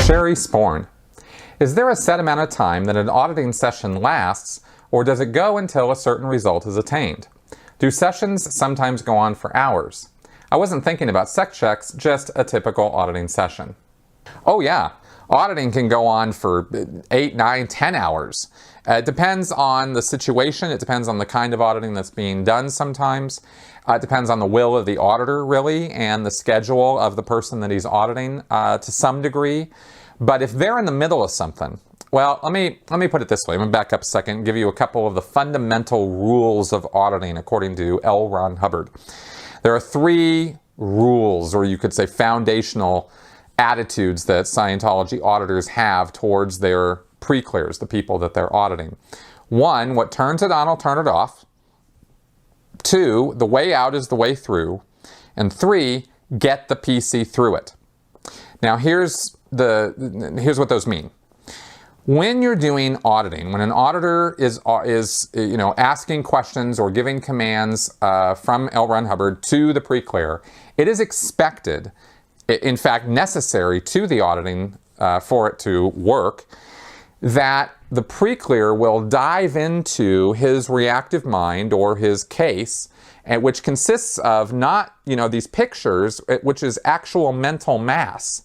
Sherry Sporn. Is there a set amount of time that an auditing session lasts, or does it go until a certain result is attained? Do sessions sometimes go on for hours? I wasn't thinking about sex checks, just a typical auditing session. Oh yeah, auditing can go on for 8, 9, 10 hours. It depends on the situation. It depends on the kind of auditing that's being done sometimes. It depends on the will of the auditor, really, and the schedule of the person that he's auditing to some degree. But if they're in the middle of something, well, let me put it this way. I'm going to back up a second and give you a couple of the fundamental rules of auditing according to L. Ron Hubbard. There are 3 rules, or you could say foundational attitudes that Scientology auditors have towards their pre-clears, the people that they're auditing. 1, what turns it on will turn it off. 2, the way out is the way through. And 3, get the PC through it. Now here's what those mean. When you're doing auditing, when an auditor is asking questions or giving commands from L. Ron Hubbard to the pre-clear, it is expected, in fact necessary to the auditing for it to work, that the pre-clear will dive into his reactive mind or his case, which consists of not these pictures, which is actual mental mass.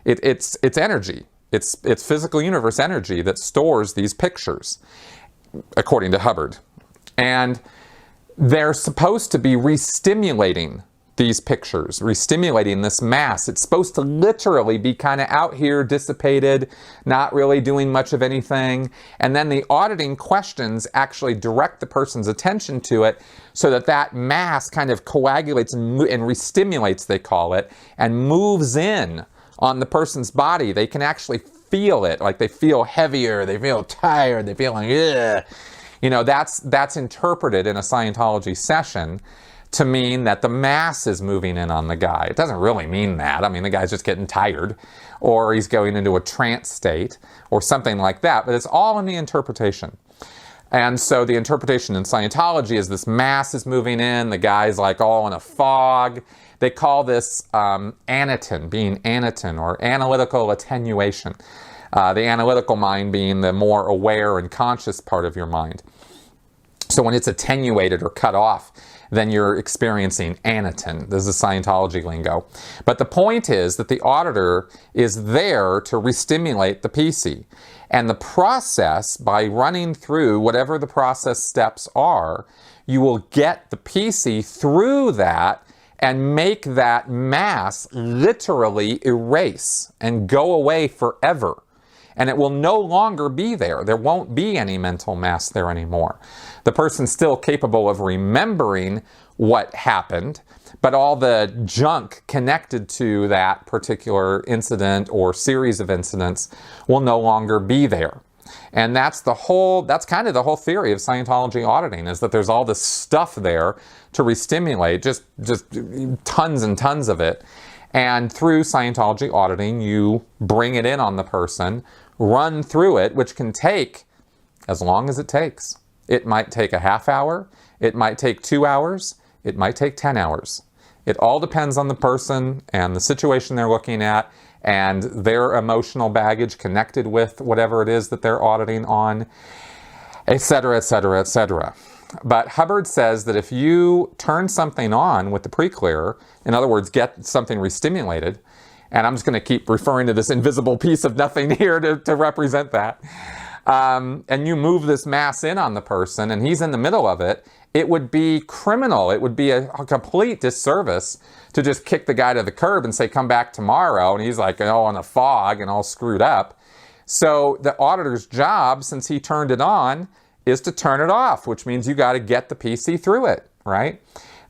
It's energy. It's physical universe energy that stores these pictures, according to Hubbard. And they're supposed to be re-stimulating these pictures, re-stimulating this mass. It's supposed to literally be kind of out here, dissipated, not really doing much of anything. And then the auditing questions actually direct the person's attention to it so that that mass kind of coagulates and re-stimulates, they call it, and moves in on the person's body. They can actually feel it, like they feel heavier, they feel tired, they feel like, ugh. That's interpreted in a Scientology session to mean that the mass is moving in on the guy. It doesn't really mean that. I mean, the guy's just getting tired, or he's going into a trance state, or something like that, but it's all in the interpretation. And so the interpretation in Scientology is this mass is moving in, the guy's like all in a fog. They call this aniton, being aniton, or analytical attenuation. The analytical mind being the more aware and conscious part of your mind. So when it's attenuated or cut off, then you're experiencing aniton. This is Scientology lingo. But the point is that the auditor is there to re-stimulate the PC. And the process, by running through whatever the process steps are, you will get the PC through that and make that mass literally erase and go away forever. And it will no longer be there. There won't be any mental mass there anymore. The person's still capable of remembering what happened, but all the junk connected to that particular incident or series of incidents will no longer be there. And that's kind of the whole theory of Scientology auditing, is that there's all this stuff there to re-stimulate, just tons and tons of it. And through Scientology auditing, you bring it in on the person, run through it, which can take as long as it takes. It might take a half hour, it might take 2 hours, it might take 10 hours. It all depends on the person and the situation they're looking at and their emotional baggage connected with whatever it is that they're auditing on, etc., etc., etc. But Hubbard says that if you turn something on with the pre-clear, in other words, get something re-stimulated, and I'm just going to keep referring to this invisible piece of nothing here to represent that, and you move this mass in on the person and he's in the middle of it, it would be criminal. It would be a complete disservice to just kick the guy to the curb and say, come back tomorrow, and he's like all in a fog and all screwed up. So the auditor's job, since he turned it on, is to turn it off, which means you got to get the PC through it, right?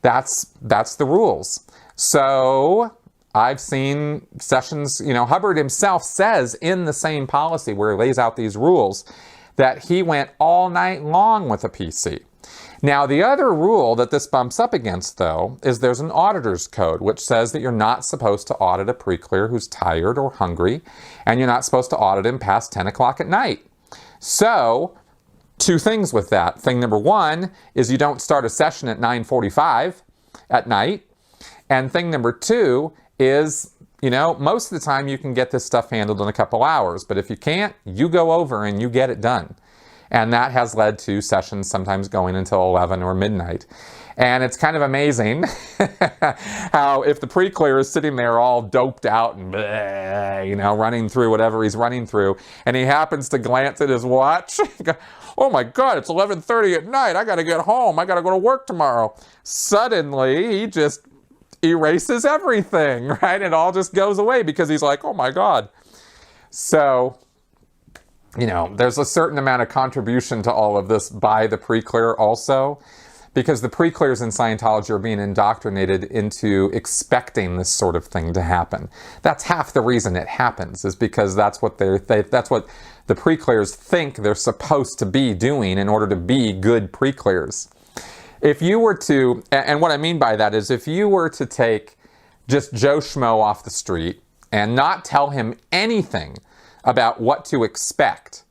That's the rules. So I've seen sessions, Hubbard himself says in the same policy where he lays out these rules that he went all night long with a PC. Now, the other rule that this bumps up against, though, is there's an auditor's code, which says that you're not supposed to audit a pre-clear who's tired or hungry, and you're not supposed to audit him past 10 o'clock at night. So, 2 things with that. Thing number 1 is you don't start a session at 9:45 at night. And thing number 2 is most of the time you can get this stuff handled in a couple hours, but if you can't, you go over and you get it done. And that has led to sessions sometimes going until 11 or midnight. And it's kind of amazing how if the pre-clear is sitting there all doped out and bleh, running through whatever he's running through, and he happens to glance at his watch, oh my God, it's 11:30 at night, I gotta get home, I gotta go to work tomorrow. Suddenly, he just erases everything, right? It all just goes away because he's like, oh my God. So, there's a certain amount of contribution to all of this by the pre-clear also, because the pre-clears in Scientology are being indoctrinated into expecting this sort of thing to happen. That's half the reason it happens, is because that's what that's what the pre-clears think they're supposed to be doing in order to be good pre-clears. If you were to, and what I mean by that is if you were to take just Joe Schmo off the street and not tell him anything about what to expect,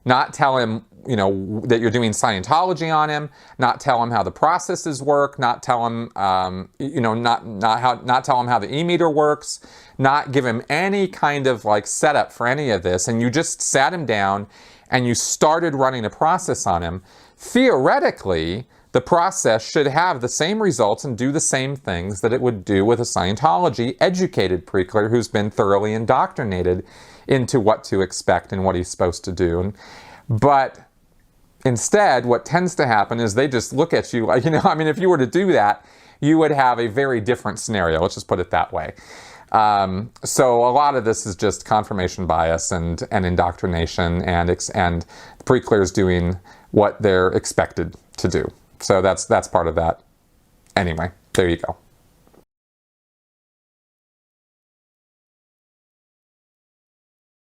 not tell him, that you're doing Scientology on him, not tell him how the processes work, not tell him, not tell him how the e-meter works, not give him any kind of setup for any of this, and you just sat him down and you started running a process on him, theoretically, the process should have the same results and do the same things that it would do with a Scientology educated pre-clear who's been thoroughly indoctrinated into what to expect and what he's supposed to do. But instead, what tends to happen is they just look at you like, if you were to do that, you would have a very different scenario. Let's just put it that way. So a lot of this is just confirmation bias and indoctrination and pre-clears doing what they're expected to do. So that's part of that. Anyway, there you go.